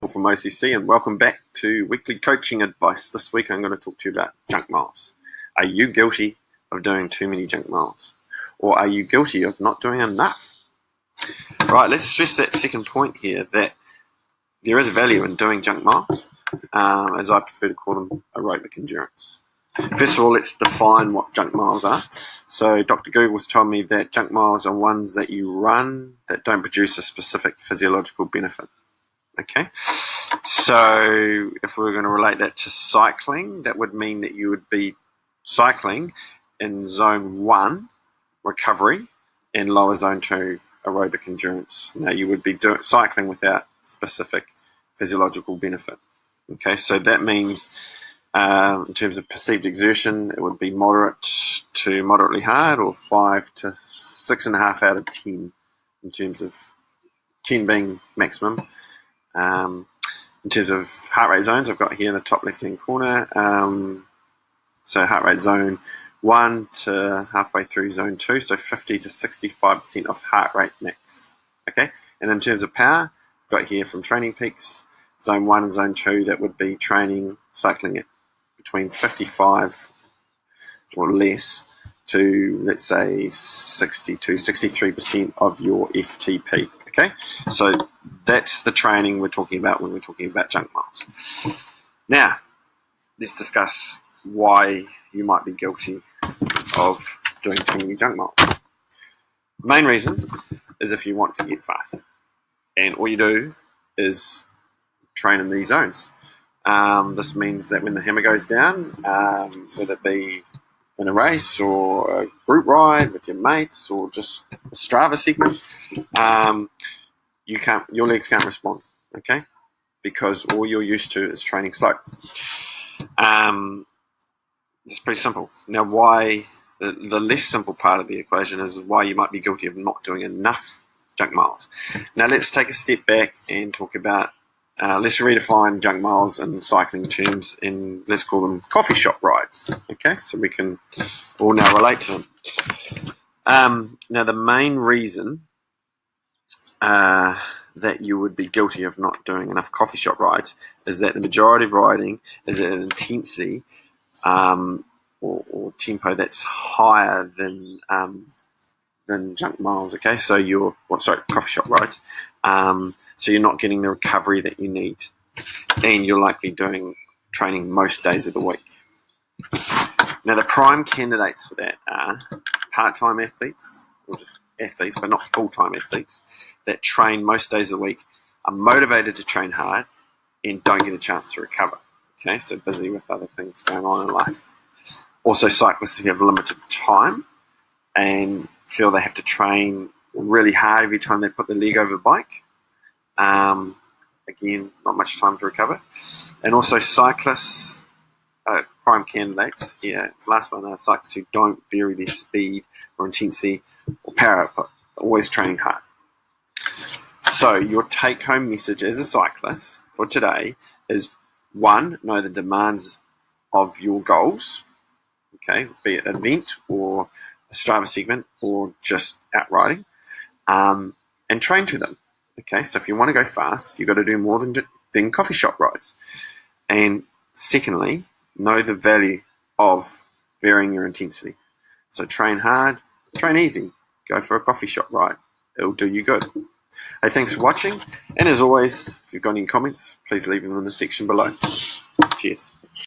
From OCC, and welcome back to Weekly Coaching Advice. This week I'm going to talk to you about junk miles. Are you guilty of doing too many junk miles? Or are you guilty of not doing enough? Right, let's stress that second point here, that there is value in doing junk miles, as I prefer to call them, aerobic endurance. First of all, let's define what junk miles are. So Dr. Google's told me that junk miles are ones that you run that don't produce a specific physiological benefit. Okay, so if we were going to relate that to cycling, that would mean that you would be cycling in zone 1, recovery, and lower zone 2, aerobic endurance. Now, you would be cycling without specific physiological benefit. Okay, so that means in terms of perceived exertion, it would be moderate to moderately hard, or 5 to 6.5 out of 10, in terms of 10 being maximum. In terms of heart rate zones, I've got here in the top left-hand corner. So heart rate zone 1 to halfway through zone 2, so 50 to 65% of heart rate max. Okay, and in terms of power, I've got here from training peaks, zone 1 and zone 2, that would be cycling at between 55 or less to, let's say, 60 to 63% of your FTP. Okay, so that's the training we're talking about when we're talking about junk miles. Now, let's discuss why you might be guilty of doing too many junk miles. The main reason is if you want to get faster, and all you do is train in these zones. This means that when the hammer goes down, whether it be in a race or a group ride with your mates or just a Strava segment, your legs can't respond, okay? Because all you're used to is training slow. It's pretty simple. Now, why the less simple part of the equation is why you might be guilty of not doing enough junk miles. Now, let's take a step back and talk about, let's redefine junk miles in cycling terms, and let's call them coffee shop rides, okay? So we can all now relate to them. Now, the main reason that you would be guilty of not doing enough coffee shop rides is that the majority of riding is at an intensity or tempo that's higher than junk miles. Okay, so coffee shop rides. So you're not getting the recovery that you need, and you're likely doing training most days of the week. Now, the prime candidates for that are part-time athletes, or just athletes, but not full-time athletes, that train most days of the week, are motivated to train hard, and don't get a chance to recover. Okay, so busy with other things going on in life. Also, cyclists who have limited time and feel they have to train really hard every time they put their leg over a bike. Again, not much time to recover. And also cyclists, prime candidates, last one are cyclists who don't vary their speed or intensity or power output, always training hard. So your take-home message as a cyclist for today is, 1, know the demands of your goals, okay, be it an event or a Strava segment or just out riding, and train to them. Okay, so if you want to go fast, you've got to do more than coffee shop rides. And secondly, know the value of varying your intensity. So train hard, train easy, go for a coffee shop ride. It'll do you good. Hey, thanks for watching. And as always, if you've got any comments, please leave them in the section below. Cheers.